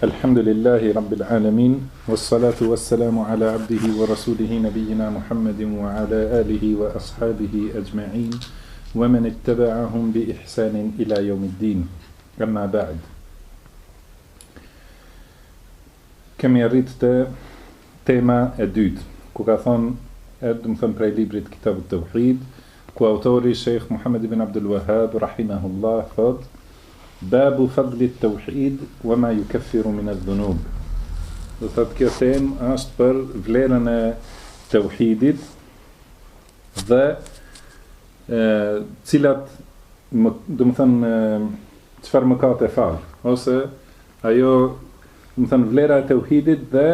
Alhamdulillahi Rabbil Alamin, wassalatu wassalamu ala abdihi wa rasulihi nabiyina Muhammedin wa ala alihi wa ashabihi ajma'in wa man ittaba'ahum bi ihsanin ila yawmiddin. Amma ba'd. Kemi arrit të tema e dytë, ku ka thonë, do të them prej librit Kitab at-Tauhid, ku autori Sheikh Muhammad ibn Abdul Wahhab rahimahullah thot: Babu fadli at-tauhid wa ma yukaffiru min adh-dhunub. Do thotë kjo temë është për vlerën e tauhidit dhe cilat do të thënë çfarë mëkate fal, ose ajo do të thënë vlera e tauhidit dhe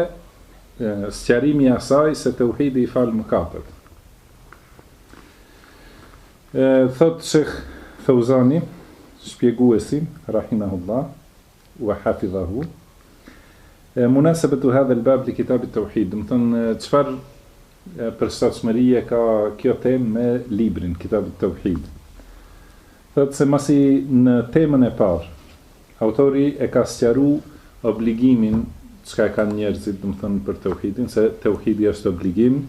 sqarimi i asaj se tauhidi i fal mëkatet. Thot Sheikh Fauzani, shpjeguesi rahimahullah wa hafidhahu, munasabatu hadha al-bab li kitab at-tauhid, do të thënë çfarë përshtatshmërie ka kjo temë me librin Kitab at-Tauhid. Thot se masi në temën e parë autori e ka sqaruar obligimin çka e kanë njerëzit, do të thënë për tauhidin, se tauhidi është obligim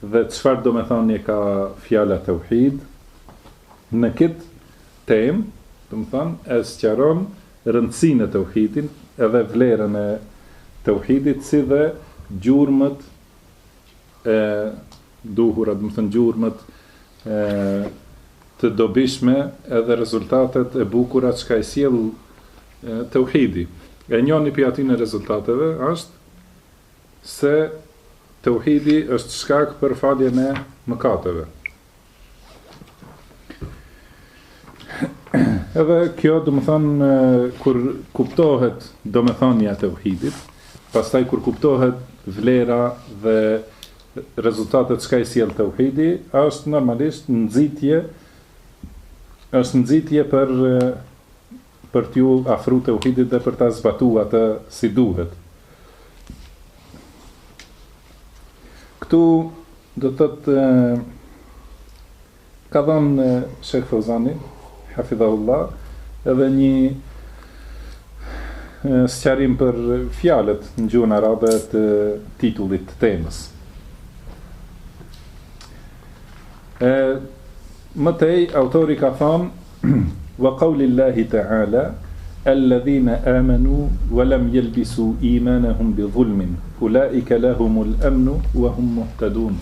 dhe çfarë do të thonë ka fjala tauhid. Në këtë temë do të thonë e sqaron rëndësinë e tauhidit edhe vlerën e tauhidit, si dhe gjurmët e duhura, do të thënë gjurmët të dobishme edhe rezultatet e bukura që i sjell tauhidi. E njëni për aty në rezultateve është se tauhidi është shkak për faljen e mëkateve. Edhe kjo do të thonë kur kuptohet domethënia e tauhidit, pastaj kur kuptohet vlera dhe rezultatet që i sjell tauhidi, është normalisht nxitje për t'ju afru tauhidit dhe për ta zbatuar atë si duhet. Këtu do të thotë ka dhënë Sheikh Fauzani hafidhahullah edhe një sqarim për fjalët në gjuhën arabe të titullit të temës. Mëtej autori ka thënë wa qawlillahi ta'ala alladhina amanu wa lam yalbisu imanahum bi dhulmin ulaika lahumul amnu wa hum muhtadun.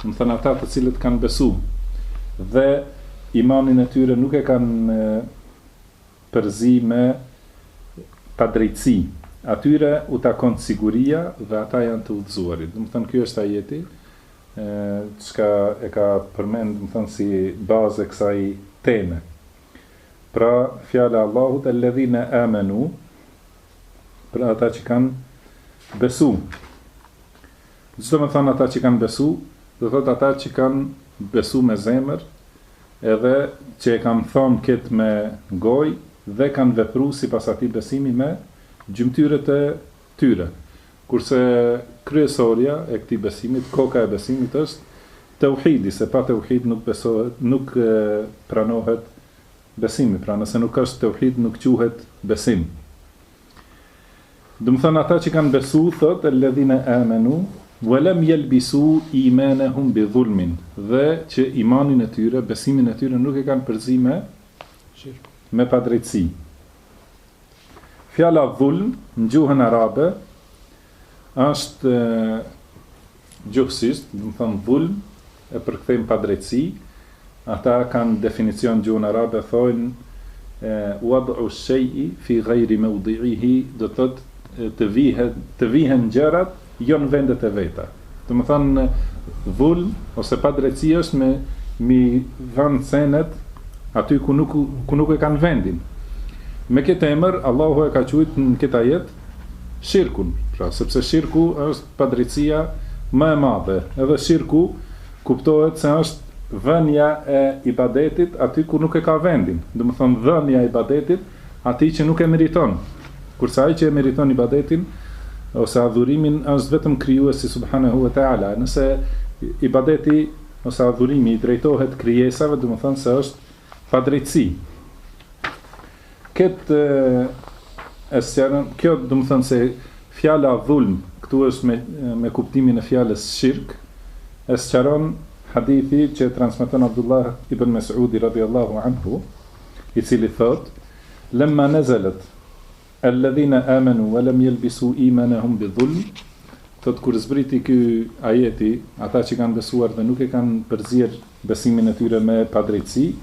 Do të thënë ata të cilët kanë besu dhe imanin e tyre nuk e kanë përzi me padrejtësi, atyre u takon siguria dhe ata janë të udhëzuarit. Do të thënë ky është ajeti çka e ka përmend, do të thënë si bazë e kësaj teme. Pra fjala e Allahut alladhina amanu, për ata që kanë besu. Çdo më thënë ata që kanë besu, do thotë ata që kanë besu me zemër, edhe që e kanë thonë këtë me gojë dhe kanë vepru si pas atij besimi me gjymtyrët e tyre. Kurse kryesorja e këtij besimit, koka e besimit është tauhidi, se pa tauhid nuk besohet, nuk pranohet besimi. Pra nëse nuk është tauhid nuk quhet besim. Do të thënë ata që kanë besu, thot alladhina amanu wa lam yalbisu imanahum bi dhulmin, dhe që imanin e tyre, besimin e tyre nuk e kanë përzi me padrejtësi. Fjala dhulm në gjuhën arabe është gjuhësisht, do të thonë dhulm e përkthejmë padrejtësi. Ata kanë definicion gjuhën arabe, thonë wad'u shay'i fi ghayri mawdi'ihi, do të thotë të vihen gjërat jo në vendet e veta. Do të thonë dhulm ose padrejtësi është me vënë senet aty ku nuk e kanë vendin. Me këtë emër Allahu e ka quajtur në këtë ajet shirkun, pra sepse shirku është padrejtësia më e madhe. Edhe shirku kuptohet se është vënia e ibadetit aty ku nuk e ka vendin. Do të thonë dhënia e ibadetit atij që nuk e meriton. Kurse ai që e meriton ibadetin ose adhurimin është vetëm krijuesi subhanahu wa ta'ala. Nëse ibadeti ose adhurimi i drejtohet krijesave, do të thonë se është padrejtësi. Këtë e sqaron, kjo do të thënë se fjala dhulm këtu është me kuptimin e fjalës shirk, e sqaron hadithi që transmeton Abdullah ibn Mas'udi radhiyallahu anhu, i cili thot: "Lamma nazalat alladhina amanu wa lam yalbisu imanahum bidhulm", thot kur zbriti ky ajeti, ata që kanë besuar dhe nuk e kanë përzier besimin e tyre me padrejtësi,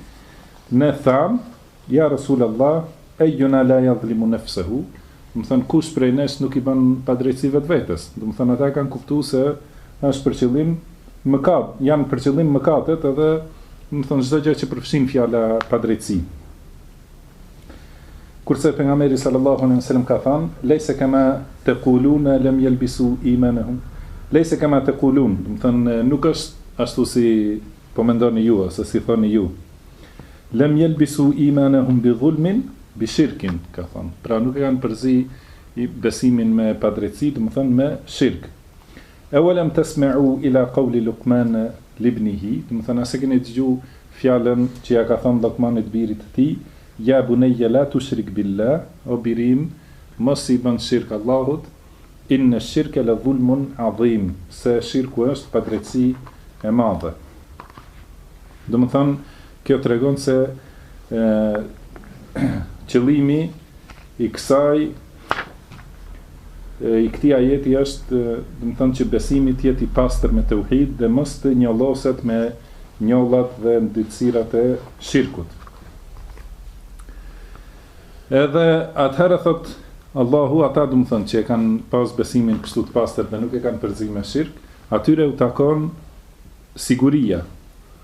ne tham, ja Rasulullah, ejuna la yadhlimu nafsahu, do të thënë kush prej nesh nuk i bën padrejtësi vetvetes. Do të thënë ata kanë kuptuar se është për qëllim mëkat, janë për qëllim mëkatet, edhe do të thënë çdo gjë që përfshin fjala padrejtësi. Kurse pejgamberi sallallahu alaihi wasallam ka thënë, "Leysa kama taquluna lam yalbisu imanahum." Leysa kama taqulun, do të thënë nuk është ashtu si po mendoni ju ose si thoni ju. Lam yalbisu imanahum bi dhulmin bi shirkin, ka thënë. Pra nuk e kanë përzi besimin me padrejtësi, do të thënë me shirk. Awalam tasma'u ila qawli Luqman libnihi, do të thënë se keni dëgjuar fjalën që ja ka thënë Luqmanit birit të tij, ja bunayya la tushrik billah, o birim, mos i bën shirk Allahut, inna shirka la dhulmun adhim, se shirku është padrejtësi e madhe. Do të thënë, kjo tregon se qëllimi i këtij ajeti është, do të thënë që besimi të jetë i pastër me tauhid dhe mos të njolloset me njollat dhe ndërcirat e shirkut. Edhe atëherë thot Allahu, ata do të thënë që e kanë pas besimin kështu të pastër dhe nuk e kanë përzi me shirk, atyre u takon siguria.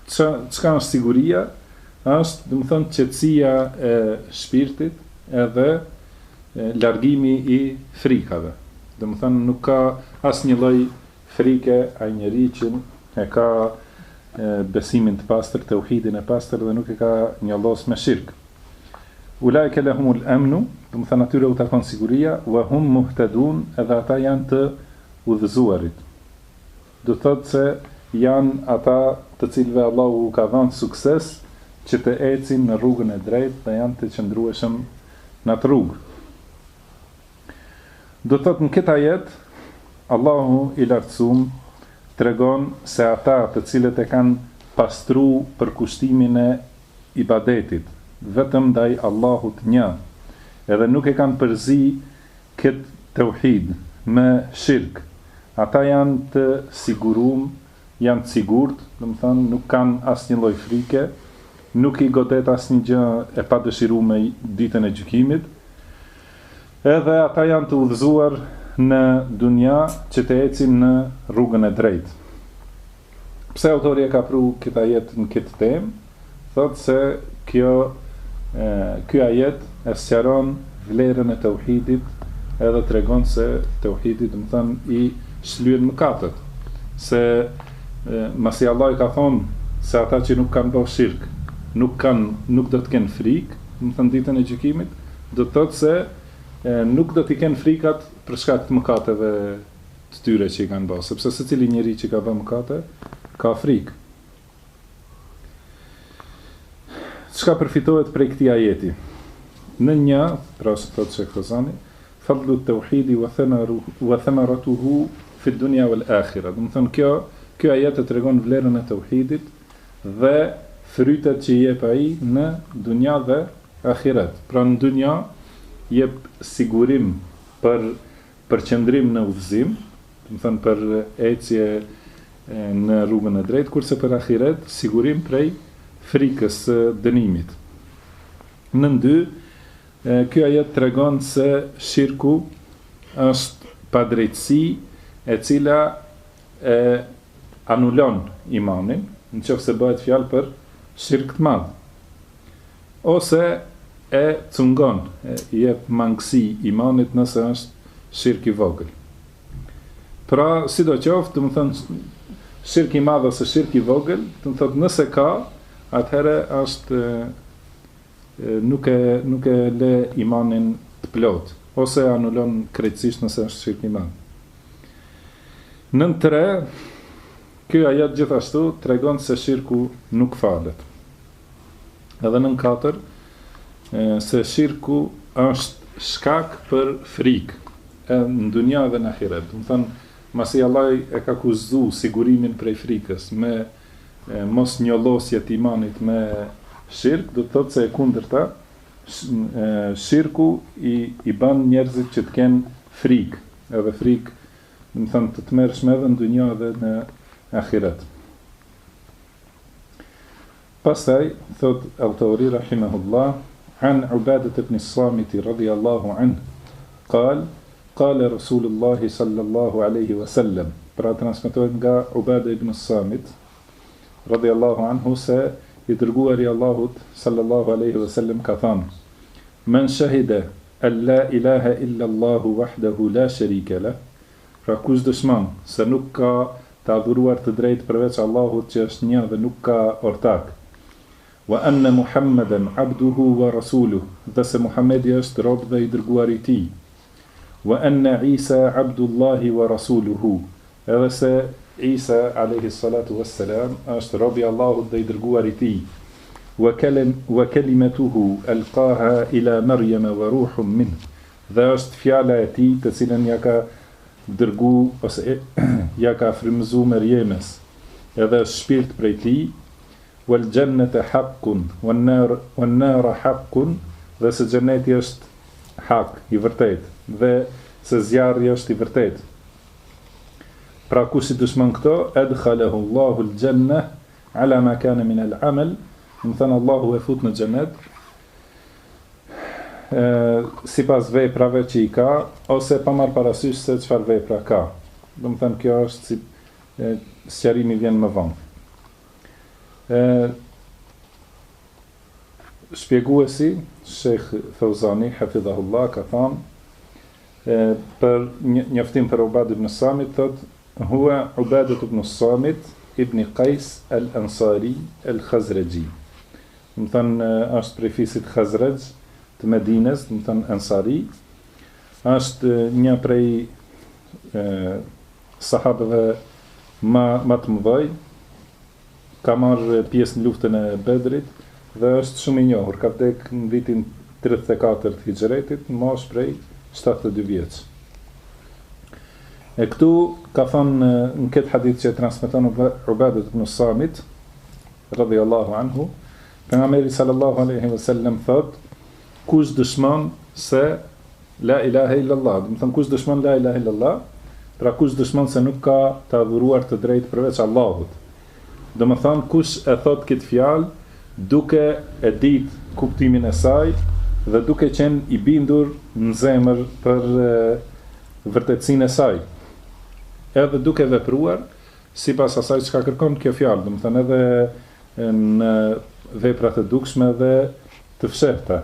Çka është siguria? Është, do të thënë, qetësia e shpirtit edhe largimi i frikave. Do të thënë nuk ka asnjë lloj frike ai njeriu që e ka besimin të pastër, tauhidin e pastër dhe nuk e ka njollos me shirk. Ulaika lahumul amnu, do të thënë atyre u takon siguria, wa hum muhtadun, edhe ata janë të udhëzuarit. Do thotë se janë ata të cilëve Allahu ka dhënë sukses që të ecin në rrugën e drejtë dhe janë të qëndrueshëm në atë rrugë. Do thotë në këtë ajet Allahu i lartësuar tregon se ata të cilët e kanë pastru për kushtimin e ibadetit vetëm ndaj Allahut një, edhe nuk e kanë përzi këtë tauhid me shirk, ata janë të sigurum, janë të sigurt, do të thënë nuk kanë asnjë lloj frike, nuk i godet asnjë gjë e padëshiruar ditën e gjykimit, edhe ata janë të udhëzuar në dunja që të ecin në rrugën e drejtë. Pse autori e ka pru këtë ajet në këtë temë? Thotë se ky ajet e sqaron vlerën e tauhidit, edhe tregon se tauhidi do të thënë i shlyen mëkatet. Se masi Allah i ka thonë se ata që nuk kanë bërë shirk, nuk do të kenë frikë, do të thënë ditën e gjykimit, do të thotë se nuk do t'i kenë frikat për shkak të mëkateve të tyre që i kanë bërë, sepse secili njeri që ka bërë mëkate ka frikë. Çka përfitohet prej këtij ajeti? Në një, pra se thotë Sheikh Fazani, fadlu at-tauhidi wa thamaratuhu fi ad-dunya wal akhirah. Do të thonë kjo ajet e tregon vlerën e tauhidit dhe frytet që i jep ai në dunja dhe ahiret. Pra në dunja jep sigurim për qëndrim në udhëzim, do të thënë për ecje në rrugën e drejtë, kurse për ahiret sigurim prej frikës së dënimit. Në dy, ky ajet tregon se shirku është padrejtësi e cila e anulon imanin, nëse bëhet fjalë për shirk të madh, ose e cungon, i jep mangësi imanit nëse është shirk i vogël. Pra, sidoqoftë, do të thënë shirk i madh ose shirk i vogël, do të thotë nëse ka, atëherë është nuk e le imanin të plot, ose anulon krejtësisht nëse është shirk i madh. Në 3, ky ajet gjithashtu tregon se shirku nuk falet. Edhe në 4, se shirku është shkak për frikë, në dunja dhe në ahiret. Do të thonë, masi Allah e ka kushtuar sigurimin prej frikës me mos njollosje të imanit me shirk, do të thotë se e kundërta, shirku i bën njerëzit që të kenë frikë, edhe frikë, do të thonë, të tmerrshme edhe në dunja dhe në ahiret. Pastaj thot autori rahimahullah, an Ubadah ibn as-Samit radiyallahu anhu qala Rasulullah sallallahu alaihi wasallam, pra transmetohet nga Ubadah ibn as-Samit radiyallahu anhu se i dërguari i Allahut sallallahu alaihi wasallam ka thënë: "Man shahida an la ilaha illa Allahu wahdahu la sharika lah", pra kush dëshmon se nuk ka të adhuruar të drejtë përveç Allahut që është një dhe nuk ka ortak, wa anna Muhammadan abduhu wa rasuluhu, dhe se Muhamedi është rob dhe i dërguari i tij, wa anna Isa abdullahi wa rasuluhu, edhe se Isa alayhi salatu wassalam është robi i Allahut dhe i dërguari i tij, wa kalimatuhu alqaha ila Maryam wa ruhun minhu, dhe është fjala e tij të cilën ja ka dërgu ose ja ka frymëzuar Maryemes, edhe është shpirt prej tij, wal jannata haqqun wan nar haqqun, dhe se xheneti është hak, i vërtet, dhe se zjarri është i vërtet. Pra kush i dëshmon këto, adkhalahu Allahu al-jannah ala ma kana min al-amal, më thënë Allahu e fut në xhenet sipas veprave që i ka, ose pa marrë parasysh se çfarë vepra ka. Do të thënë kjo është si sqarimi vjen më vonë. Shpjeguesi Sheikh Fauzani hafidhahullah ka thënë për njoftim për Ubadah ibn Samit, thot huwa Ubadah ibn Samit ibn Qais al-Ansari al-Khazraji. Do të thënë është prej fisit Khazraj të Medines, do të thënë Ansari, është një prej sahabëve më të mëdhej, ka marrë pjesë në luftën e Bedrit dhe është shumë i njohur, ka vdek në vitin 34 të Hijretit, mosh prej 72 vjeç. E këtu ka thënë në këtë hadith që transmeton Ubadah ibn Samit radhiyallahu anhu, pejgamberi sallallahu alaihi wasallam thot: kush dëshmon se la ilaha illallah, do të thënë kush dëshmon la ilaha illallah, pra kush dëshmon se nuk ka të adhuruar të drejtë përveç Allahut. Do të thënë kush e thot këtë fjalë duke e ditë kuptimin e saj dhe duke qenë i bindur në zemër për vërtetësinë e saj, edhe duke vepruar sipas asaj çka kërkon kjo fjalë, do të thënë edhe në veprat e dukshme dhe të fshehta.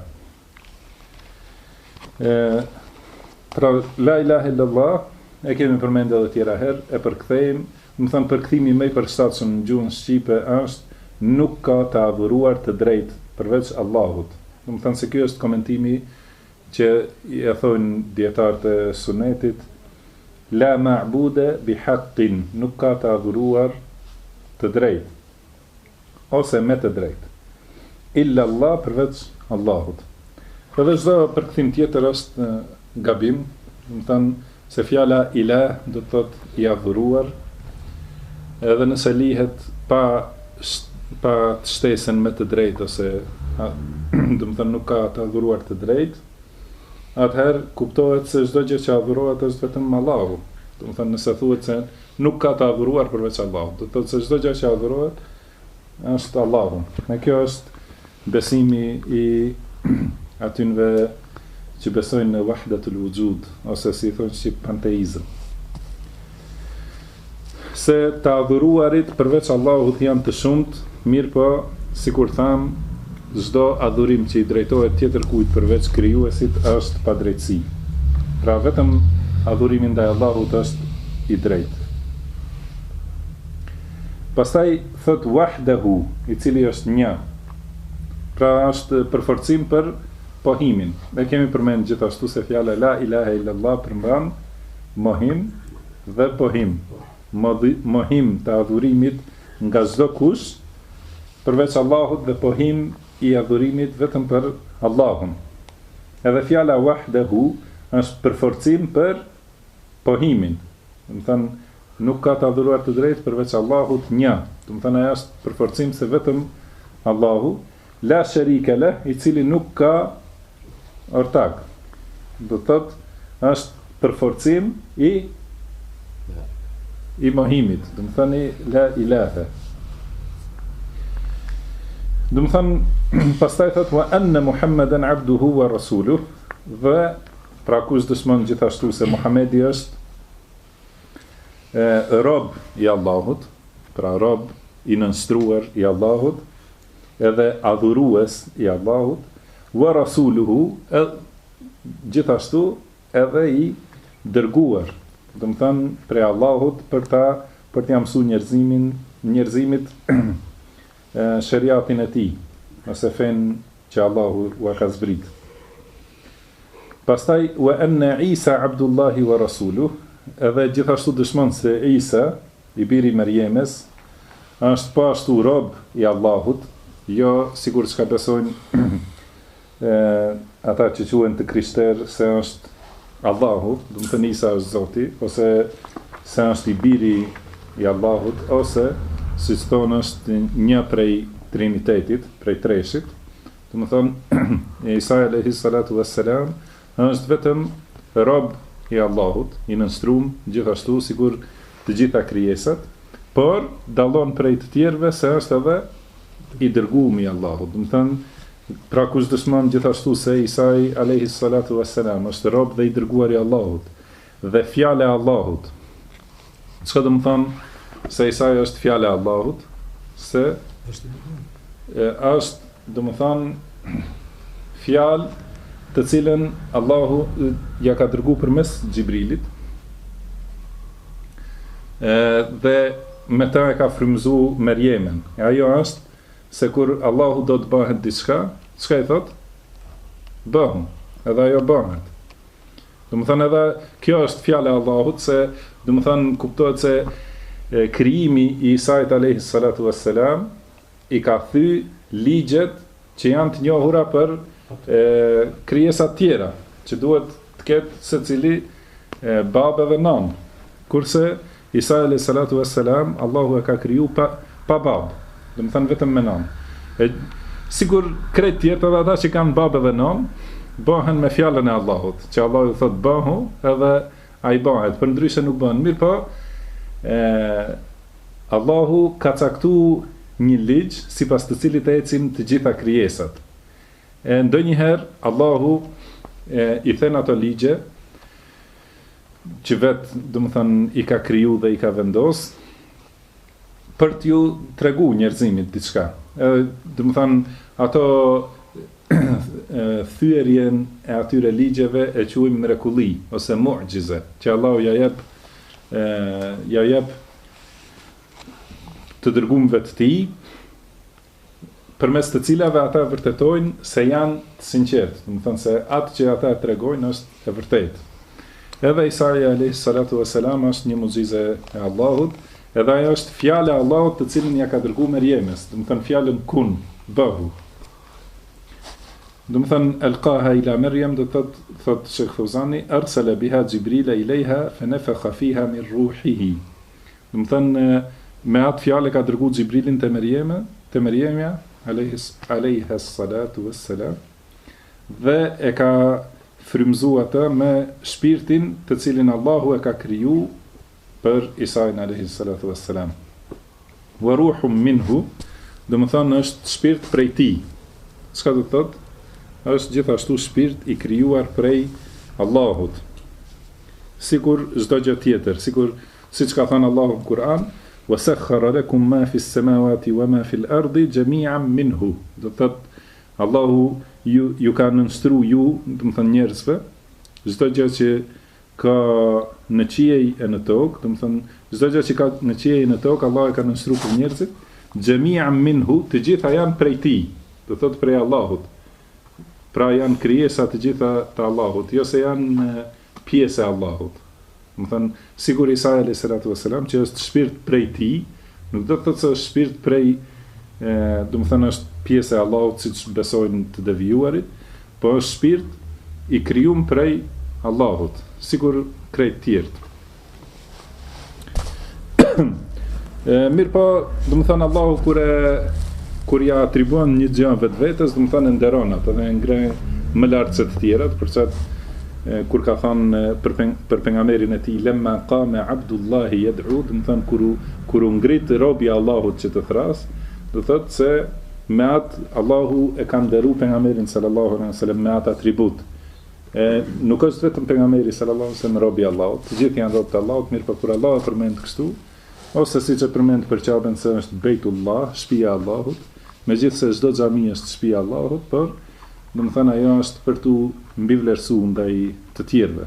Pra la ilaha illallah e kemi përmendur edhe tjera herë, e përkthejmë, do të thënë përkthimi më i përshtatshëm në gjuhën shqipe është nuk ka të adhuruar të drejtë përveç Allahut. Do të thënë se ky është komentimi që ja thonë dietarët e sunetit, la ma'bude bi haqqin, nuk ka të adhuruar të drejtë ose me të drejtë, illa Allah, përveç Allahut. Edhe çdo përkthim tjetër është gabim, do të thënë se fjala ilah do të thotë i adhuruar, edhe nëse lihet pa të shtesën me të drejtë ose do të thënë nuk ka të adhuruar të drejtë, atëherë kuptohet se çdo gjë që adhurohet është vetëm Allahu. Do të thënë nëse thuhet se nuk ka të adhuruar përveç Allahut, do të thotë se çdo gjë që adhurohet është Allahu. Në kjo është besimi i atynve që besojnë në wahdatul wujud, ose si thonë shqip panteizëm. Se të adhuruarit përveç Allahut janë të shumt, mirë po, sikur tham, çdo adhurim që i drejtohet tjetër kujt përveç krijuesit është padrejtësi. Pra vetëm adhurimi ndaj Allahut është i drejtë. Pastaj thot wahdahu, i cili është një. Pra është përforcim për pohimin. Ne kemi përmend gjithashtu se fjala la ilaha illallah përmban mohim dhe pohim. Mohim të adhurimit nga çdo kush përveç Allahut dhe pohim i adhurimit vetëm për Allahun. Edhe fjala wahdahu është përforcim për pohimin. Do të thënë nuk ka të adhuruar të drejtë përveç Allahut një. Do të thënë ajo është përforcim se vetëm Allahu la sharika leh, i cili nuk ka ortak. Do të thotë është përforcim i mohimit. Do të thënë la ilaha. Do të thënë pastaj thotë wa anna Muhammeden abduhu wa rasuluhu, dhe pra kush dëshmon gjithashtu se Muhamedi është rob i Allahut, pra rob i nënstruar i Allahut, edhe adhurues i Allahut, wa rasuluhu, gjithashtu edhe i dërguar, do të thënë prej Allahut për t'ia mësuar njerëzimit shariatin e tij, ose fen që Allahu u ka zbrit. Pastaj wa anna Isa abdullahi wa rasuluhu, edhe gjithashtu dëshmon se Isa, i biri Mërjemes, është po ashtu rob i Allahut, jo sigur çka besojnë ata që quhen të krishterë se është Allahu, do të thënë Isa është Zoti, ose se është i biri i Allahut, ose siç thonë është një prej Trinitetit, prej treshit. Do të thonë Isa alayhi salatu wassalam është vetëm rob i Allahut, i nënstruar gjithashtu sikur të gjitha krijesat, por dallon prej të tjerëve se është edhe i dërguar i Allahut. Do të thënë, pra kush dëshmon gjithashtu se Isa alayhi salatu wassalam është rob dhe i dërguar i Allahut dhe fjala e Allahut. Çka do të thonë se Isa është fjala e Allahut? Se është, do të thonë, fjalë të cilën Allahu ja ka dërguar përmes Xhibrilit, dhe me ta e ka frymëzuar Mërjemen. Ajo është se kur Allahu do të bëhet diçka, çka i thot? Bëhu, edhe ajo bëhet. Do të thonë edhe kjo është fjala e Allahut, se do të thonë kuptohet se krijimi i Isait alayhi salatu wassalam i ka thy ligjet që janë të njohura për krijesat tjera, që duhet të ketë secili babë dhe nanë. Kurse Isa alayhi salatu wassalam Allahu e ka kriju pa babë, do të thënë vetëm me nanë. Sigur krejt tjerë edhe ata që kanë babë dhe nanë bëhen me fjalën e Allahut, që Allahu thot bëhu, edhe ai bëhet, për ndryshe nuk bën. Mirë po, Allahu ka caktuar një ligj sipas të cilit ecin të gjitha krijesat. Ndonjëherë Allahu i thën ato ligje që vetë, do të thënë, i ka kriju dhe i ka vendos për t'ju tregu njerëzimit diçka. Do të thënë, ato thyerjen e atyre ligjeve e quajmë mrekulli ose mu'jize, që Allahu ja jep të dërguarve të tij, përmes të cilave ata vërtetojnë se janë të sinqertë, do të thonë se atë që ata tregojnë është e vërtetë. Edhe Isa alayhi salatu wassalam është një mucize e Allahut, edhe ajo është fjala e Allahut të cilën ja ka dërguar Mërjemes, do të thonë fjalën kun, bëhu. Do të thonë alqaha ila Maryam, do të thotë Sheikh Fawzani, arsala biha Jibrila ilayha fa nafakha fiha min ruhihi. Do të thonë me atë fjalë ka dërguar Xhibrilin te Mërjemja alayha salatu wassalam, dhe e ka frymëzuar atë me shpirtin të cilin Allahu e ka kriju për Isain alayhi salatu wassalam. Wa ruhum minhu, do të thonë është shpirt prej tij. Çka do të thotë? Është gjithashtu shpirt i krijuar prej Allahut. Sikur çdo gjë tjetër, siç ka thënë Allahu në Kur'an, wa sakhkhara lakum ma fi s-samawati wa ma fi l-ardi jami'an minhu. Do thotë Allahu ju ka nënstruar ju, do të thënë njerëzve, çdo gjë që ka në qiej e në tokë, do të thënë çdo gjë që ka në qiej e në tokë, Allahu e ka nënstruar për njerëzit, jami'an minhu, të gjitha janë prej tij, do thotë prej Allahut. Pra janë krijesa të gjitha të Allahut, jo se janë pjesë e Allahut. Do të thënë sigur Isa alayhi salatu wassalam që është shpirt prej tij, nuk do të thotë se është shpirt prej, do të thënë është pjesë e Allahut siç besojnë të devijuarit, po është shpirt i krijuar prej Allahut, sikur krejt tjerët. Mirë po, do të thonë Allahu kur ja atribuon një gjë vetvetes, do të thonë nderon atë dhe ngre më lart se të tjerat, përsa kur ka thënë për pejgamberin e tij lemma qama abdullahi yad'u, do të thonë kur u ngrit robi i Allahut që të thras, do thotë se me atë Allahu e ka nderuar pejgamberin sallallahu alaihi wasallam me atë atribut. Nuk është vetëm pejgamberi sallallahu alaihi wasallam robi i Allahut, të gjithë janë robë të Allahut, mirë po kur Allah e përmend kështu, ose siç e përmend për Ka'ben se është Bejtullah, shtëpia e Allahut, megjithse çdo xhami është shtëpia e Allahut, por do të thënë ajo është për tu mbivlerësuar ndaj të tjerëve.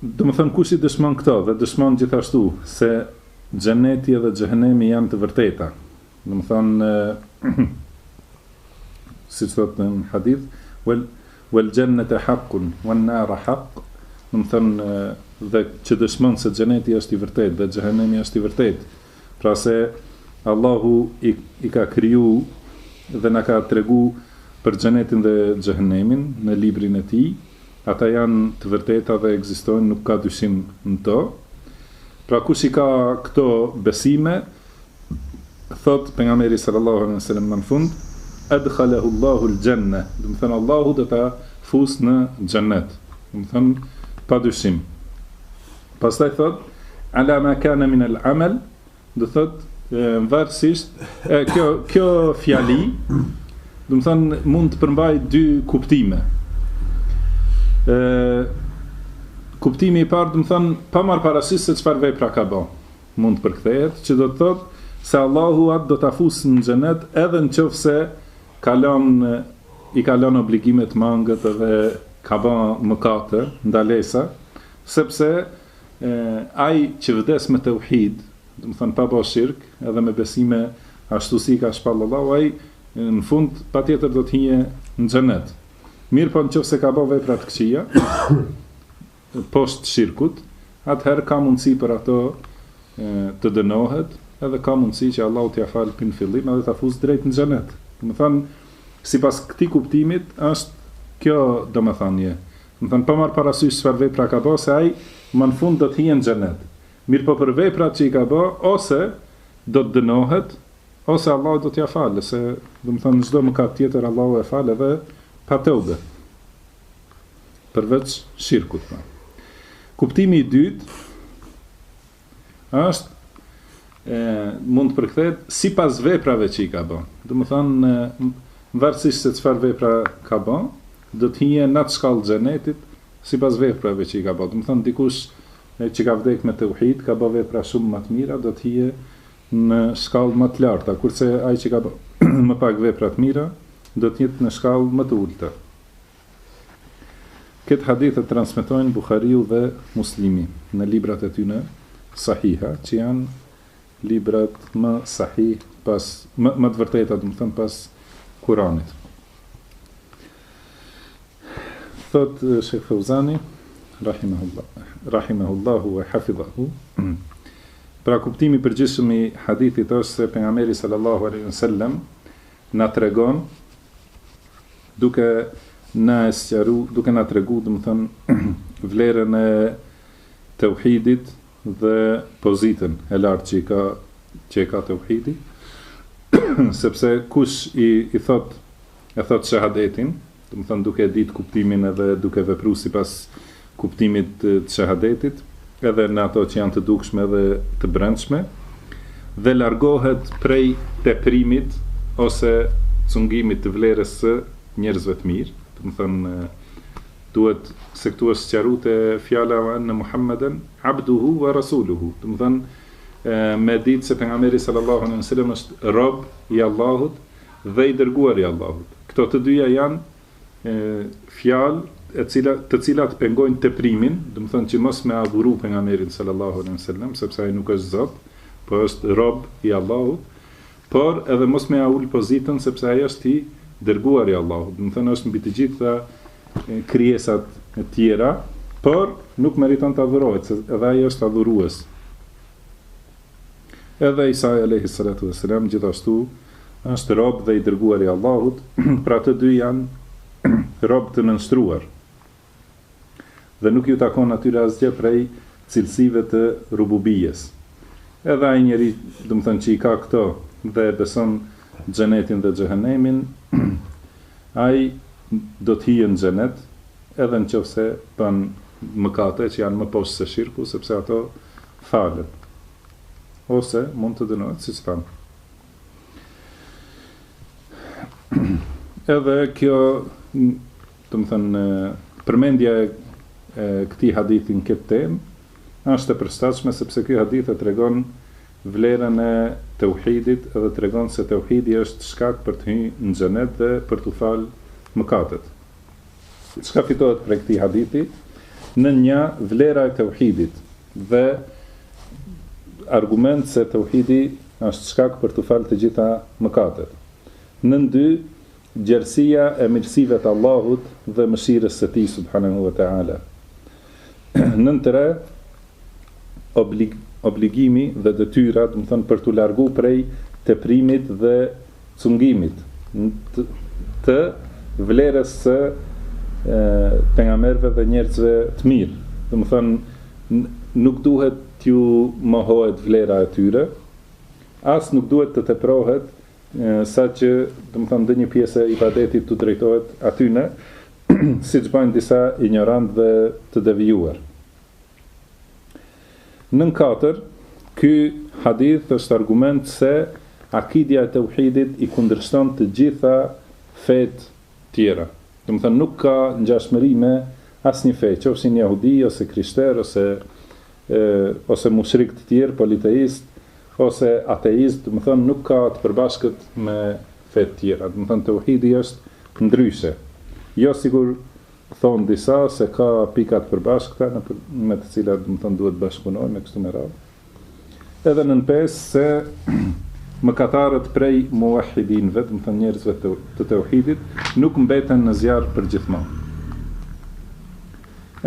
Do të thënë kush i dëshmon këto dhe dëshmon gjithashtu se xheneti dhe xhehenemi janë të vërteta. Do të thënë siç thotë në hadith, wal jannatu haqqun wan nar haqq. Do të thënë dhe që dëshmon se xheneti është i vërtetë dhe xhehenemi është i vërtetë. Pra se Allahu i ka kriju dhe na ka tregu për xhenetin dhe xhehenemin në librin e tij. Ata janë të vërteta dhe ekzistojnë, nuk ka dyshim në to. Pra kush i ka këto besime, thot pejgamberi sallallahu alaihi wasallam në fund, adkhalahu Allahu al-janna. Do të thënë Allahu do ta fus në xhenet. Do të thënë pa dyshim. Pastaj thot ala ma kana min al-amal, do thot varësisht kjo fjali, do të thënë mund të përmbajë dy kuptime. Kuptimi i parë, do të thënë pa marrë parasysh se çfarë vepra ka bën. Mund të përkthehet që do të thotë se Allahu atë do ta fusë në xhenet edhe nëse i ka lënë obligime të mangët dhe ka bën mëkate, ndalesa, sepse ai që vdes me tauhid, do të thënë pa bërë shirk, edhe me besime ashtu si ka shpall Allahu, ai në fund patjetër do të hije në xhenet. Mirë po nëse ka bërë vepra të këqija, poshtë shirkut, atëherë ka mundësi për ato të dënohet, edhe ka mundësi që Allahu t'ia falë pin fillim edhe ta fusë drejt në xhenet. Do të thënë, sipas këtij kuptimit është kjo domethënie. Do të thënë pa marrë parasysh çfarë vepra ka bërë, se ai më në fund do të hije në xhenet. Mirë po për veprat që i ka bërë, ose do të dënohet, ose Allahu do t'ia falë, se do të thënë çdo mëkat tjetër Allahu e fal edhe pa tëube, përveç shirkut. Kuptimi i dytë është mund të përkthehet sipas veprave që i ka bën. Do të thonë varësisht se çfarë vepra ka bën, do të hije në atë shkallë xhenetit sipas veprave që i ka bën. Do të thonë dikush që ka vdekur me tauhid, ka bën vepra shumë më të mira, do të hije në shkallë më të larta, kurse ai që ka bën më pak vepra të mira, do të jetë në shkallë më të ulta. Këtë hadith e transmetojnë Buhariu dhe Muslimi në librat e tyre sahiha, që janë librat më sahih më të vërteta, do të thënë pas Kuranit. Thot Sheikh Fauzani rahimahullahu wa hafidhahu, pra kuptimi i përgjithshëm i hadithit është se pejgamberi sallallahu alaihi wasallam na tregon duke na tregu, do të thënë, vlerën e tauhidit dhe pozitën e lartë që ka tauhidi, sepse kush i thot shahadetin, do të thënë duke ditë kuptimin edhe duke vepruar sipas kuptimit të shahadetit, edhe në ato që janë të dukshme dhe të brendshme, dhe largohet prej teprimit ose cungimit të vlerës së njerëzve të mirë. Do të thënë duhet se këtu është sqaruar fjala në Muhammeden abduhu wa rasuluhu. Do të thënë me ditë se pejgamberi sallallahu alaihi wasallam është rob i Allahut dhe i dërguar i Allahut. Këto të dyja janë fjalë të cilat pengojnë teprimin, do të thënë që mos me adhuru pejgamberin sallallahu alaihi wasallam, sepse ai nuk është Zot, por është rob i Allahut, por edhe mos me ul pozitën sepse ai është i dërguar i Allahut. Do të thënë është mbi të gjitha krijesat e tjera, por nuk meriton të adhurohet, se edhe ai është adhurues. Edhe Isa alayhi salatu wassalam gjithashtu është rob dhe i dërguar i Allahut, pra të dy janë rob të nënshtruar. Dhe nuk ju takon atyre asgjë prej cilësive të rububijes. Edhe ai njeri, do të thënë që i ka këto dhe beson xhenetin dhe xhehenemin, ai do të hijë në xhenet, edhe nëse bën mëkate që janë më poshtë se shirku, sepse ato falen. Ose mund të dënohet, siç thamë. Edhe kjo, do të thënë, përmendja e këtij hadithi në këtë temë është e përshtatshme, sepse ky hadith e tregon vlerën e tauhidit dhe tregon se tauhidi është shkak për të hyrë në xhenet dhe për të falë mëkatet. Çka fitohet prej këtij hadithi? Në një, vlera e tauhidit dhe argument se tauhidi është shkak për të falë të gjitha mëkatet. Në dy, gjerësia e mirësive të Allahut dhe mëshirës së Tij subhanahu wa taala. Në tre, obligimi dhe detyra, do të thonë për të largu prej teprimit dhe cungimit të vlerës së pejgamberëve dhe njerëzve të mirë. Do të thonë nuk duhet t'ju mohohet vlera e tyre, as nuk duhet të teprohet sa që, do të thonë, ndonjë pjesë e ibadetit të drejtohet atyne, siç bëjnë disa ignorant dhe të devijuar. Nën katër, ky hadith është argument se akidja e tauhidit i kundërshton të gjitha fet tjera. Do të thonë nuk ka ngjashmëri me asnjë fe, qofshin jehudi ose krishter ose mushrik të tjerë, politeist ose ateist, do të thonë nuk ka të përbashkët me fe të tjera. Do të thonë tauhidi është ndryshe. Jo sigur thonë disa se ka pika të përbashkëta me të cilat, do të thonë, duhet bashkëpunohen me kështu me radhë. Edhe nën 5 se mëkatarët prej muwahhidinëve, do të thonë njerëzve të tauhidit, nuk mbeten në zjarr përgjithmonë.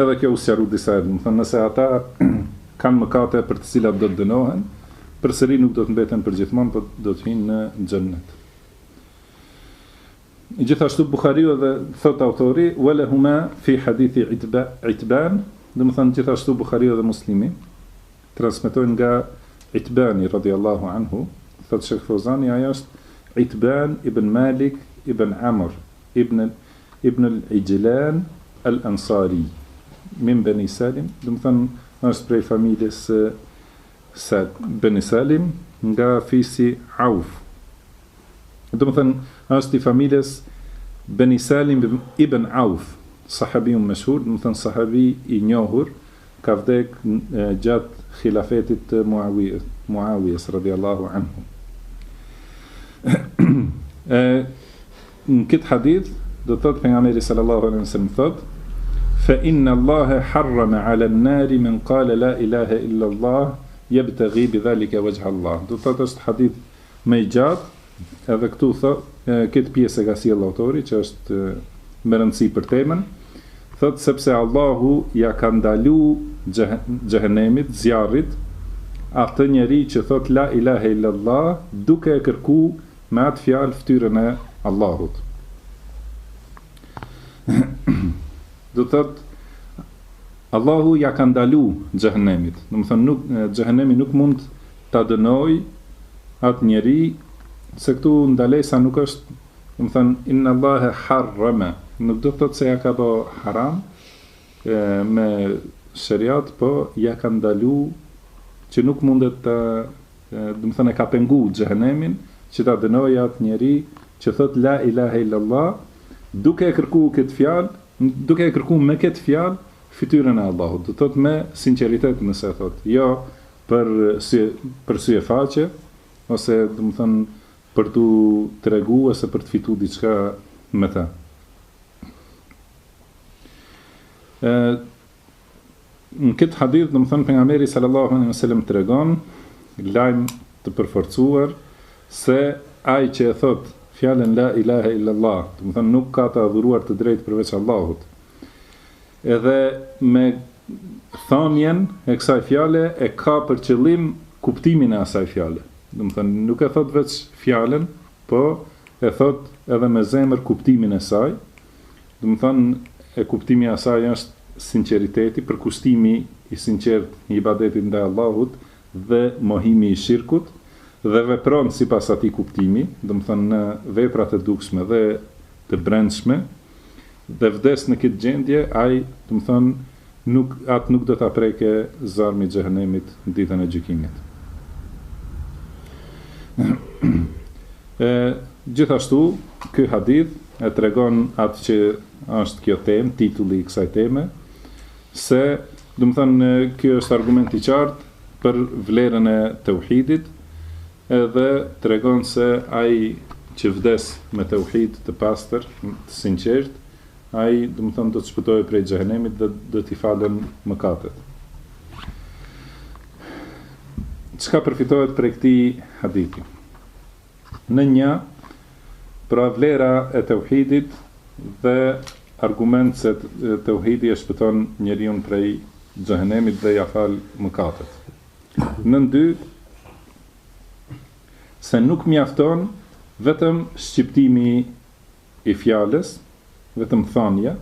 Edhe kjo u sqaru disa herë, do të thonë nëse ata kanë mëkate për të cilat do të dënohen, përsëri nuk do të mbeten përgjithmonë, por do të hyjnë në xhennet. Gjithashtu Buhariu dhe thot autori, walahuma fi hadithi Itban, do të thonë gjithashtu Buhariu dhe Muslimi transmetojnë nga Itbani radhiyallahu anhu, thot Sheikh Fawzani, ajo është Itban ibn Malik ibn Amr ibn al-Ijlan al-Ansari min Bani Salim, do të thonë është prej familjes Bani Salim nga fisi Auf. Do të thënë është i familjes Bani Salim ibn Auf, sahabiun mashhur, do të thënë sahabi i njohur, ka vdek gjatë khilafetit të Muawijes radhiyallahu anhu. Në këtë hadith do thotë pejgamberi sallallahu alaihi wasallam thotë: "Fa inna Allaha harrama 'ala an-nari man qala la ilaha illa Allah yabtaghi bidhalika wajha Allah." Do thotë është hadith më i gjatë. Edhe këtu këtë pjesë e ka sjell autori, që është me rëndësi për temën, thot sepse Allahu ja ka ndalu xhehenemit, zjarrit, atë njeri që thot la ilaha illallah, duke e kërku me atë fjalë fytyrën e Allahut. Do thot Allahu ja ka ndalu xhehenemit. Do të thonë xhehenemi nuk mund ta dënoj atë njeri, se këtu ndalesa nuk është, do të thënë inna Allaha harrama, nuk do të thotë se ja ka bë haram me shariat, po ja ka ndalu që nuk mundet të, do të thënë e ka pengu xhehenemin që ta dënojë atë njeri që thot la ilaha illallah, duke e kërkuar këtë fjalë, duke e kërkuar me këtë fjalë fytyrën e Allahut, do të thotë me sinqeritet nëse e thot, jo për sy e faqe, ose do të thënë për të tregu ose për të fitu diçka me ta. Në këtë hadith, do të thënë pejgamberi sallallahu alaihi wasallam tregon lajm të përforcuar se ai që e thot fjalën la ilaha illallah, do të thënë nuk ka të adhuruar të drejtë përveç Allahut. Edhe me thënien e kësaj fjale e ka për qëllim kuptimin e asaj fjale. Do të thënë nuk e thot veç fjalën, po e thot edhe me zemër kuptimin e saj. Do të thonë e kuptimi i asaj është sinqeriteti, përkushtimi i sinqert i ibadetit ndaj Allahut dhe mohimi i shirkut, dhe vepron sipas atij kuptimi, do të thonë në veprat e dukshme dhe të brendshme, dhe vdes në këtë gjendje, ai, do të thonë, nuk do ta preke zarmi i xhehenemit në ditën e gjykimit. Gjithashtu, ky hadith e tregon atë që është kjo temë, titulli i kësaj teme, se, do të thonë, ky është argument i qartë për vlerën e tauhidit, edhe tregon se ai që vdes me tauhid të pastër, të sinqert, ai, do të thonë, do të shpëtojë prej xhehenemit dhe do t'i falen mëkatet. Çka përfitohet prej këtij hadithi? Në një, pra vlera e tauhidit dhe argument se tauhidi e shpëton njeriu prej xhehenemit dhe ja fal mëkatet. Në dy, se nuk mjafton vetëm shqiptimi i fjalës, vetëm thënia,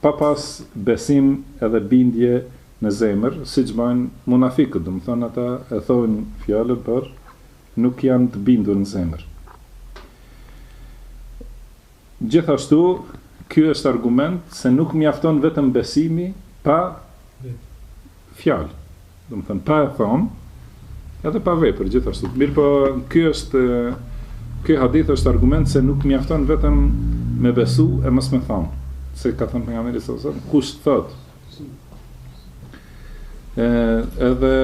pa pas besim edhe bindje në zemër, siç bëjnë munafikët, do të thonë ata e thonë fjalën, por nuk janë të bindur në zemër. Gjithashtu, ky është argument se nuk mjafton vetëm besimi pa fjalë. Do të thonë pa e thonë, edhe pa vepër gjithashtu. Mirë po, ky hadith është argument se nuk mjafton vetëm me besu e mos me thonë. Se ka thënë pejgamberi sallallahu alajhi wasallam, kush thot. Edhe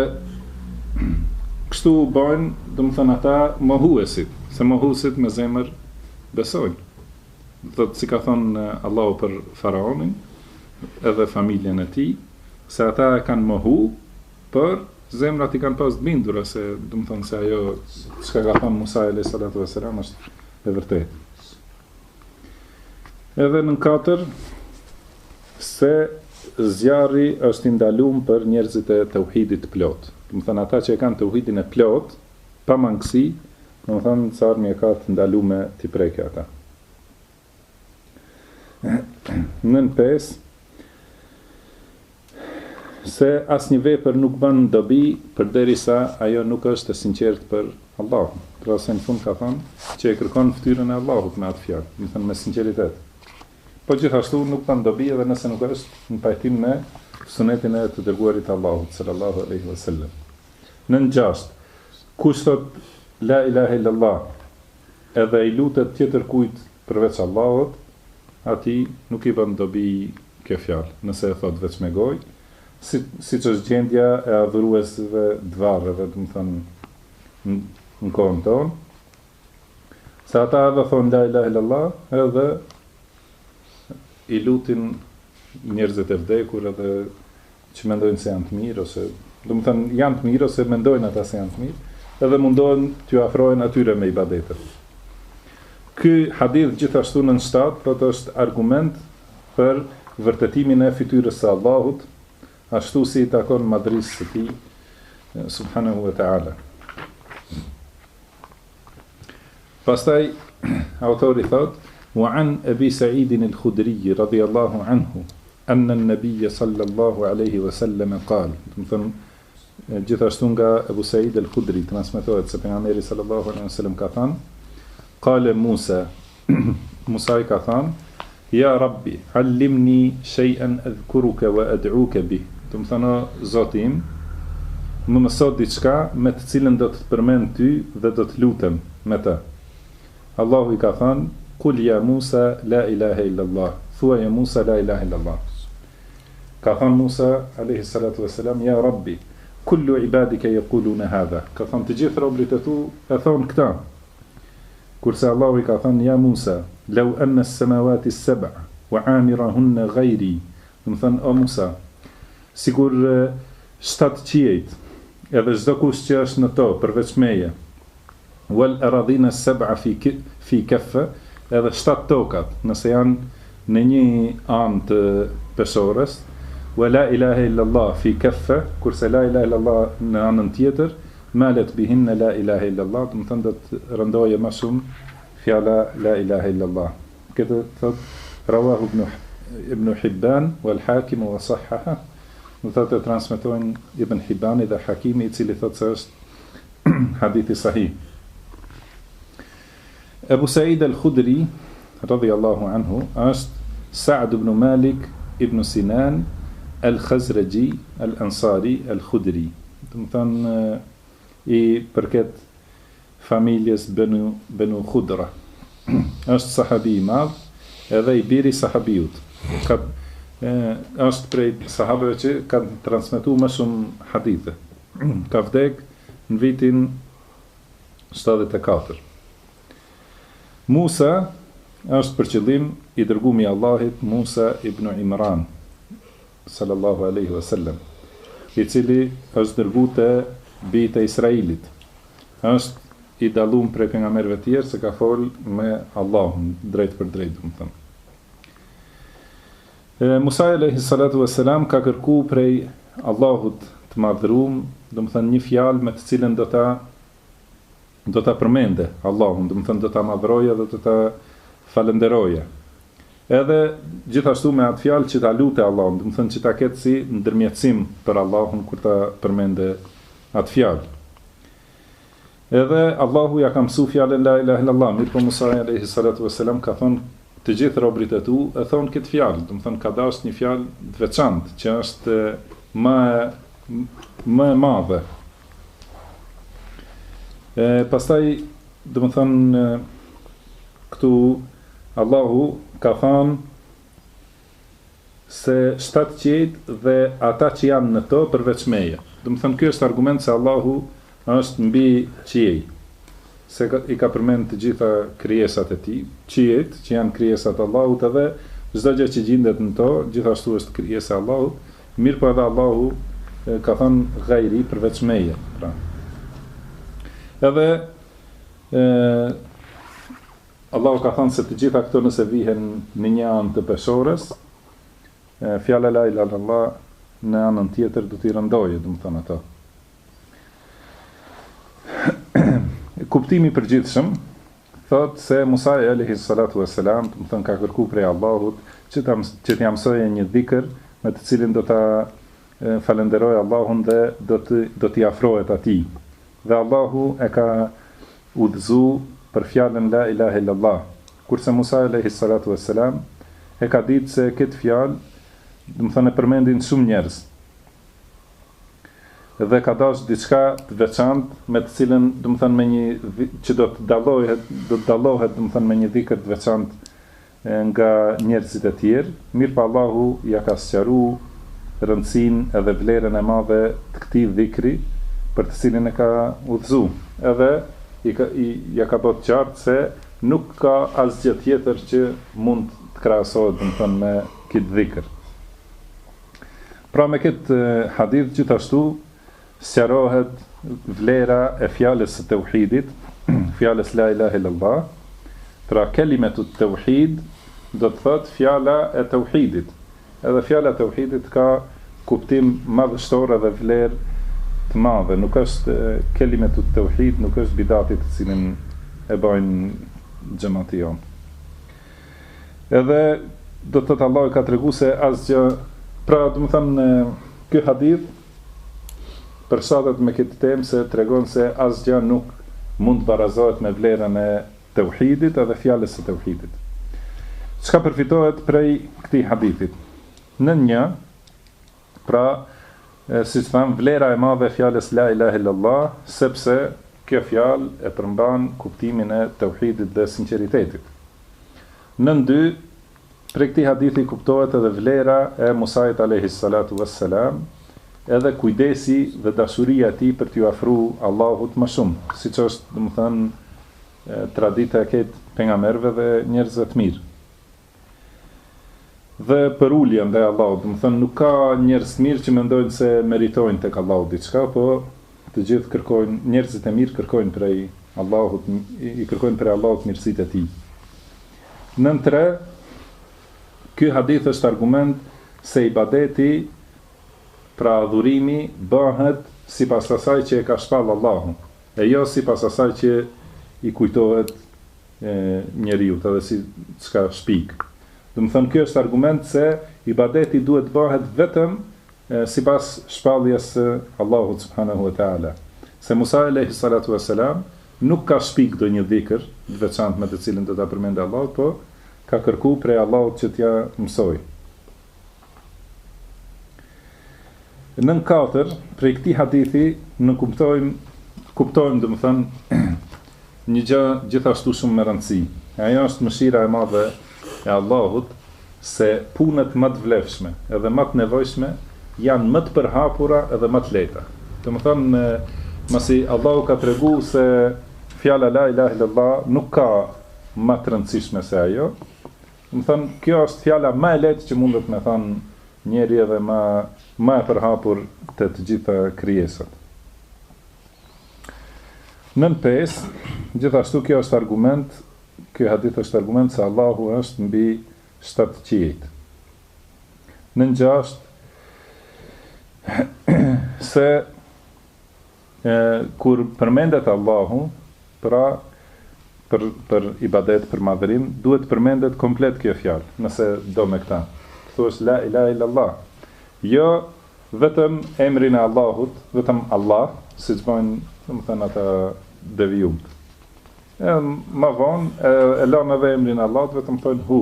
kështu bajnë, do të thënë ata mohuesit, se mohuesit me zemër besojnë. Thot si ka thënë Allahu për faraonin, edhe familjen e tij, se ata kanë mohu, për zemrat i kanë pas të bindura, se do të thonë se ajo çka ka thënë Musa alayhi salatu wasalam është e vërtetë. Edhe në 4, se zjarri është i ndaluar për njerëzit e tauhidit plot. Do të thonë ata që e kanë tauhidin e plot, pa mangësi, do të thonë se armi e ka të ndaluar t'i prekë ata. Në 5, se asnjë vepër nuk bën dobi përderisa ajo nuk është e sinqertë për Allahun. Pra se në fund ka thënë që e kërkon fytyrën e Allahut me atë fjalë, do të thonë me sinqeritet. Po gjithashtu nuk bën dobi edhe nëse nuk është në pajtim me sunetin e të dërguarit të Allahut sallallahu alaihi wasallam. Në 6, kush thot la ilaha illallah edhe i lutet tjetër kujt përveç Allahut, atij nuk i bën dobi kjo fjalë, nëse e thot vetëm me gojë, siç është gjendja e adhuruesve dvarreve, do të thonë në kohën tonë, se ata edhe thonë la ilaha illallah edhe i lutin njerëzit e vdekur edhe që mendojnë se janë të mirë, ose do të thonë janë të mirë ose mendojnë ata se janë të mirë, edhe mundohen t'ju afrojnë atyre me ibadetet. Ky hadith gjithashtu në 7, thotë është argument për vërtetimin e fytyrës së Allahut, ashtu si i takon madhrisë së tij subhanahu wa ta'ala. Pastaj autori thotë وعن أبي سعيد الخدري رضي الله عنه أن النبي صلى الله عليه وسلم قال gjithashtu nga Abu Sa'id al-Khudri transmetohet se pejgamberi sallallahu alaihi wasallam ka thënë قال موسى Musa i ka thënë ja Rabbi allimni shay'an adhkuruka wa ad'uka bih, do të thonë Zoti im më mëso diçka me të cilën do të përmend ty dhe do të lutem me të. Allahu i ka thënë Qul ya Musa la ilaha illa Allah. Thua ya Musa la ilaha illa Allah. Ka thënë Musa alayhi salatu wassalam ya Rabbi kullu ibadika yaquluna hadha. Ka thënë të gjithë robërit e tu e thonë këta. Kurse Allahu i ka thënë ya Musa law anna as-samawati as-sab'a wa 'amirahunna ghayri. Do të thonë o Musa, sigur 7 qiejt edhe çdo kush që është në to përveç meje. Wal aradhina as-sab'a fi kaffa, edhe 7 tokat, nëse janë në një anë të peshores, wa la ilaha illallah fi kaffa, kurse la ilaha illallah në anën tjetër, malet bihinna la ilaha illallah, do të thonë do të rëndoje më shumë fjala la ilaha illallah. Këtë thot rawahu ibn Hibban wal Hakim wa sahhaha. Do të transmetojnë Ibn Hibani dhe Hakimi, i cili thotë se është hadithi sahih. Abu Sa'id al-Khudri radhiyallahu anhu është Sa'd ibn Malik ibn Sinan al-Khazraji al-Ansari al-Khudri. Do të thonë i përket familjes Benu Khudra. Është sahabi i madh, edhe i biri sahabiut. Është prej sahabëve që kanë transmetuar më shumë hadithe. Ka vdek në vitin 74. Musa është për qëllim i dërguari i Allahit, Musa ibn Imran sallallahu alaihi wasallam, i cili është dërguar te bijtë e Israilit. Është i dalluar prej pejgamberëve të tjerë se ka fol me Allahun drejt për drejt, do të thonë. Musa alayhi salatu wassalam ka kërku prej Allahut të madhëruar, do të thënë një fjalë me të cilën do ta përmende Allahun, do të thënë do ta madhroja dhe do ta falenderoja. Edhe gjithashtu me atë fjalë që ta lutë Allahun, do të thënë që ta ketë si ndërmjetësim për Allahun kur ta përmende atë fjalë. Edhe Allahu ja ka mësuar fjalën la ilaha illallah, mirë po Musa alayhi salatu wassalam ka thonë të gjithë robërit e tu e thonë këtë fjalë, do të thonë ka dashur një fjalë të veçantë që është më e madhe. Pastaj do të thonë këtu Allahu ka thënë se 7 qejt dhe ata që janë në to përveç meje. Do të thonë ky është argument se Allahu është mbi qiej, se i ka përmend të gjitha krijesat e tij, qiejt që janë krijesat e Allahut, edhe çdo gjë që gjendet në to, gjithashtu është krijesa e Allahut, mirë po edhe Allahu ka thënë ghairi përveç meje, pra. Edhe Allahu ka thënë se të gjitha këto nëse vihen në një anë të peshores, fjala la ilaha illallah në anën tjetër do t'i rëndoje, do të thonë ato. Kuptimi i përgjithshëm thot se Musa alayhi salatu wassalam, do të thonë ka kërkuar prej Allahut që t'i mësojë një dhikr me të cilin do ta falenderojë Allahun dhe do t'i afrohet atij. Dhe Allahu e ka udhëzuar për fjalën la ilaha illallah. Kurse Musa alayhi salatu wassalam e ka ditë se këtë fjalë, do të thonë, e përmendin shumë njerëz. Dhe ka dashur diçka të veçantë me të cilën, do të thonë, me një që do të dallohet, do të thënë me një dhikr të veçantë nga njerëzit e tjerë. Mirë pa Allahu ja ka sqaruar rëndësinë edhe vlerën e madhe të këtij dhikri për të cilin e ka udhëzuar. Edhe ja ka bërë qartë se nuk ka asgjë tjetër që mund të krahasohet, do të thonë, me këtë dhikr. Pra me këtë hadith gjithashtu sqarohet vlera e fjalës së tauhidit, fjalës la ilaha illallah. Pra kelimatu tauhid do të thotë fjala e tauhidit. Edhe fjala e tauhidit ka kuptim madhështor dhe vlerë të madhe. Nuk është kelimatu tauhid, nuk është bidati të cilin e bajnë xhamati jon. Edhe do të thotë Allahu ka treguar se asgjë, pra do të thënë ky hadith përshtatet me këtë temë se tregon se asgjë nuk mund të barazohet me vlerën e tauhidit edhe fjalës së tauhidit. Çka përfitohet prej këtij hadithit? Në një, pra, siç tham, vlera e madhe e fjalës la ilaha illallah, sepse kjo fjalë e përmban kuptimin e tauhidit dhe sinqeritetit. Në dy, prej këtij hadithi kuptohet edhe vlera e Musait alayhi salatu wassalam, edhe kujdesi dhe dashuria e tij për t'u afruar Allahut më shumë, siç është, domethënë, tradita e këtë pejgamberëve dhe njerëzve të mirë. Dhe për uljen ndaj Allahut, domethënë nuk ka njerëz të mirë që mendojnë se meritojnë tek Allahu diçka, po të gjithë kërkojnë, njerëzit e mirë kërkojnë prej Allahut, i kërkojnë prej Allahut mirësitë e tij. Në 3, ky hadith është argument se ibadeti, pra adhurimi, bëhet sipas asaj që e ka shpall Allahu, e jo sipas asaj që i kujtohet njeriu, edhe si çka shpik. Do të thonë, ky është argument se ibadeti duhet bëhet vetëm sipas shpalljes së Allahut subhanahu wa taala. Se Musa alayhi salatu wassalam nuk ka shpik do një dhikr të veçantë me të cilën do ta përmendë Allahu, po ka kërku prej Allahut që t'ja mësoj. Në 4, prej këtij hadithi në kuptojmë domethënë një gjë gjithashtu shumë me rëndësi. Ajo është mëshira e madhe e Allahut se punët më të vlefshme edhe më të nevojshme janë më të përhapura edhe më të lehta. Domethënë, masi Allahu ka tregu se fjala la ilaha illallah nuk ka më të rëndësishme se ajo. Domethënë, kjo është fjala më e lehtë që mundet me thënë njeri edhe më e përhapur të gjitha krijesat. Nën 5, gjithashtu kjo është argument, ky hadith është argument se Allahu është mbi 7 qiejt. Nën 6, se kur përmendet Allahu, pra për ibadet, për madhërim, duhet përmendet komplet kjo fjalë, nëse do me këta. Thuash la ilaha illallah. Jo vetëm emrin e Allahut, vetëm Allah, siç bojnë, domethënë ata devijumt. Ma vonë e lanë edhe emrin e Allahut, vetëm thonë hu,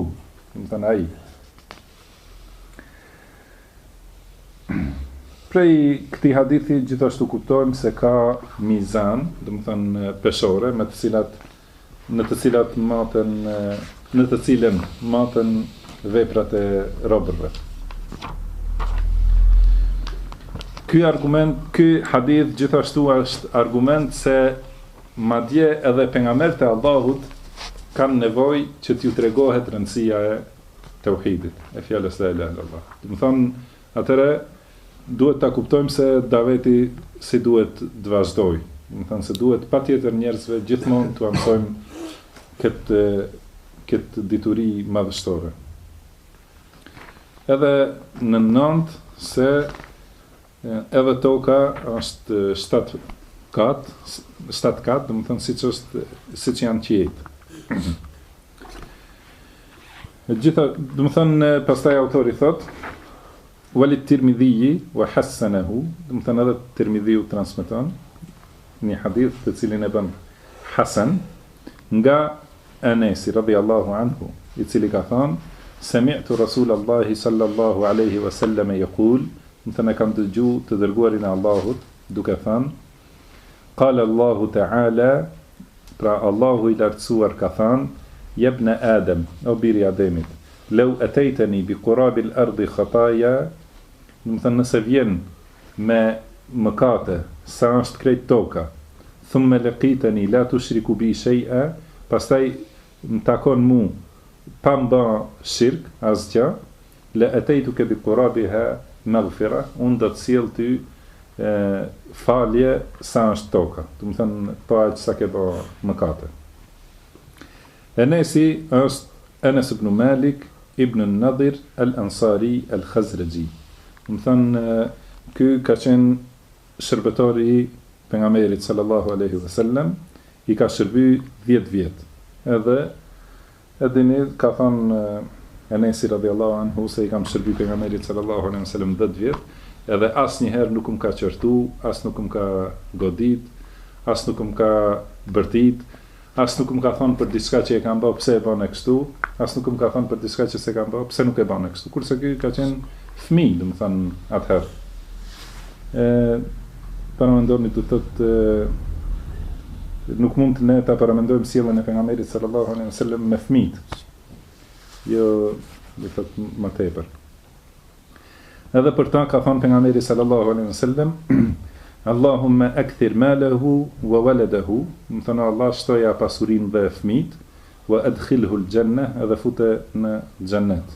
domethënë ai. Prej këtij hadithi gjithashtu kuptojmë se ka mizan, domethënë peshore, në të cilën maten veprat e robërve. Ky hadith gjithashtu është argument se madje edhe pejgamberët e Allahut kanë nevojë që t'ju tregohet rëndësia e tauhidit, e fjalës la ilaha illallah. Do të thonë, atëre duhet ta kuptojmë se daveti si duhet të vazhdojë. Do të thonë se duhet patjetër njerëzve gjithmonë t'u mësojmë këtë dituri madhështore. Edhe në 9 se edhe toka është 7 kat, do të thonë siç janë qiejt. Gjitha, do të thonë pastaj autori thot Walit Tirmidhi wa hasanahu, do të thonë edhe Tirmidhiu transmeton një hadith të cilin e bën hasan nga Anesi radhiyallahu anhu, i cili ka thënë Sami'tu Rasulallahi sallallahu alaihi wasallam yaqul, do të kam dëgjuar të dërguarin e Allahut duke thënë Qala Allahu ta'ala, pra Allahu i lartësuar ka thënë Yabna Adam, o biri Ademit, law ataytani bi qurabil ardi khataya, do të thënë nëse vjen me mëkate sa është krejt toka, thumma laqitani la tushriku bi shay'a, pastaj më takon mu pa mba shirk asgjë, la ataytuka bi qurabiha maghfira, unë do të sjell ty falje sa është toka, do të thënë pa aq sa ke bë mëkate. Anesi është Anas ibn Malik ibn Nadir al-Ansari al-Khazraji. Do të thënë ky ka qenë shërbëtori i pejgamberit sallallahu alaihi wasallam, i ka shërby 10 vjet. Edhe ka thënë Anesi radhiyallahu anhu se i kam shërby pejgamberit sallallahu alaihi wasallam 10 vjet, edhe asnjëherë nuk më ka qortu, as nuk më ka godit, as nuk më ka bërtit, as nuk më ka thonë për diçka që e kam bë, pse e bën kështu, as nuk më ka thonë për diçka që s'e kam bë, pse nuk e bën kështu. Kurse ky ka qenë fëmijë, domethënë atëherë. Paramendoni do të thotë nuk mund të ne ta paramendojmë sjelljen e pejgamberit sallallahu alaihi wasallam me fëmijët. Jo, do të thotë më tepër. Edhe për ta ka thënë pejgamberi sallallahu alaihi wasallam Allahumma akthir malahu wa waladahu, më thënë Allah shtoja pasurin dhe fëmijët, wa adkhilhu al-janna, edhe fute në xhennet.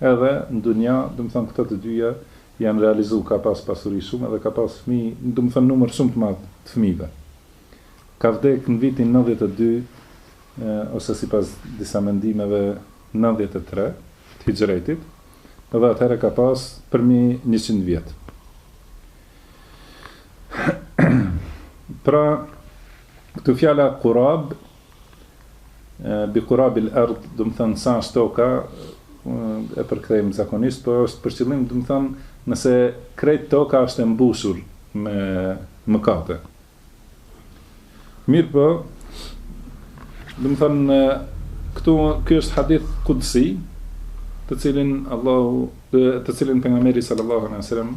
Edhe në dunja, do të thënë këto të dyja janë realizuar, ka pas pasuri shumë edhe ka pas fëmijë, do të thënë numër shumë të madh të fëmijëve. Ka vdekë në vitin 92 ose sipas disa mendimeve 93 të hijretit, edhe atëherë ka pas përmi 100 vjet. Pra, këtu fjala qurab, bi qurabil ard, do të thënë sa është toka, e përkthejmë zakonisht, po është për qëllim, do të thënë, nëse krejt toka është e mbushur me mëkate. Mirë po, do të thënë, ky është hadith qudsi, të cilin pejgamberi sallallahu alaihi wasallam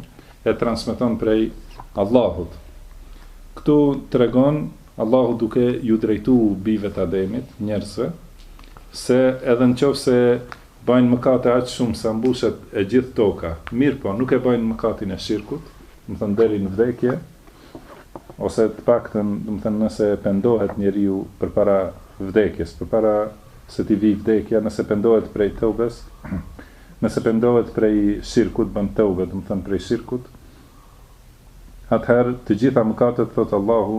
e transmeton prej Allahut. Këtu tregon Allahu duke ju drejtuar bijve të Ademit, njerëzve, se edhe nëse bajnë mëkate aq shumë sa mbushet e gjithë toka, mirë po, nuk e bajnë mëkatin e shirkut, do të thënë deri në vdekje, ose të paktën, do të thënë nëse pendohet njeriu përpara vdekjes, përpara se t'i vi vdekja, nëse pendohet prej tëubes, nëse pendohet prej shirkut, bën tëube, do të thënë prej shirkut, atëherë të gjitha mëkatet, thotë Allahu,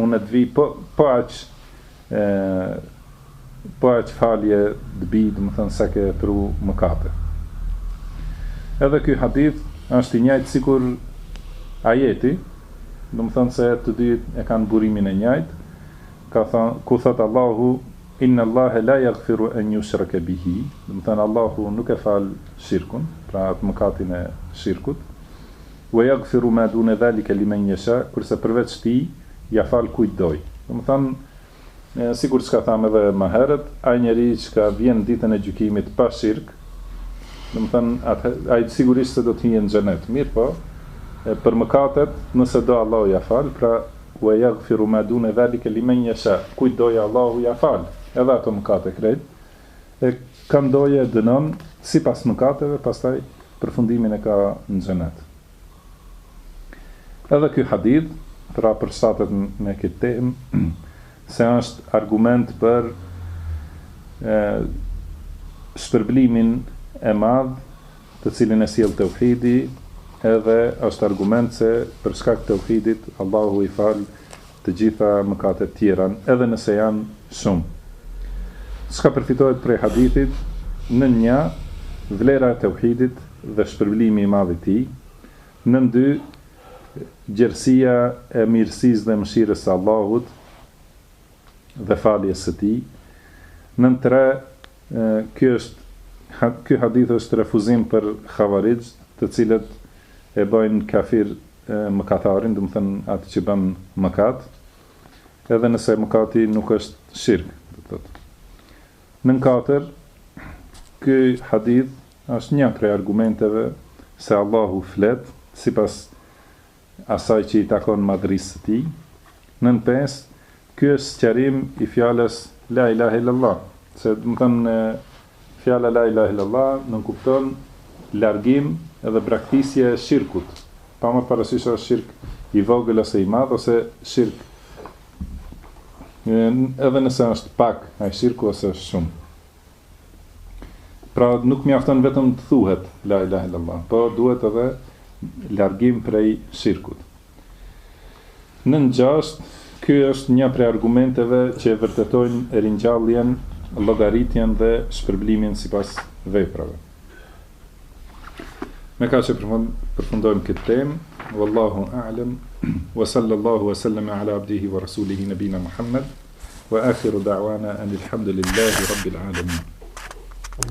unë të vi po aq falje të bi, do të thënë sa ke pru mëkate. Edhe ky hadith është i njëjtë sikur ajeti, do të thënë se të dy e kanë burimin e njëjtë, ku thotë Allahu, inna Allahe la yaghfiru an yushraka bihi, do të thënë Allahu nuk e fal shirkun, pra atë mëkatin e shirkut, wa yaghfiru ma dune dhalika liman yasha, kurse përveç tij ja fal kujt doj. Do të thënë sikur çka thamë edhe më herët, ai njeriu që vjen ditën e gjykimit pa shirk, do të thënë ai sigurisht se do të hyjë në xhenet. Mirë po, për mëkatet, nëse do Allahu ja fal, pra wa yaghfiru ma dune dhalika liman yasha, kujt doj Allahu ja fal. Edhe ato mëkate krejt, e kam doje dënon si pas mëkateve, pastaj përfundimin e ka në xhenet. Edhe ky hadith, pra përshtatet me këtë temë, se është argument për shpërblimin e madh, të cilin e sjell tauhidi, edhe është argument se për shkak të tauhidit Allahu i fal të gjitha mëkatet tjera, edhe nëse janë shumë. Çka përfitohet prej hadithit? Në një, vlera e tauhidit dhe shpërblimi i madh i tij. Në dy, gjerësia e mirësisë dhe mëshirës së Allahut dhe faljes së tij. Në tre, ky hadith është refuzim për xhavarixh, të cilët e bëjnë kafir mëkatarin, do të thënë atë që bën mëkat, edhe nëse mëkati nuk është shirk, do të thotë. Në katër, ky hadith është një prej argumenteve se Allahu flet sipas asaj që i takon madhrisë së tij. Në pesë, ky është sqarim i fjalës la ilaha illallah, se do të thënë fjala la ilaha illallah nuk kupton largim edhe braktisje e shirkut, pa më parasysh është shirk i vogël ose i madh, ose shirk edhe nëse është pak ai shirku ose është shumë. Pra nuk mjafton vetëm të thuhet la ilaha illallah, po duhet edhe largim prej shirkut. Në gjashtë, ky është një prej argumenteve që vërtetojnë ringjalljen, llogaritjen dhe shpërblimin sipas veprave. Me ka që përfundojmë këtë temë, wallahu a'lam, wa sallallahu wa sallama ala abdihi wa rasulihi nabina Muhammad, wa akhiru da'wana anil hamdulillahi rabbil alamin.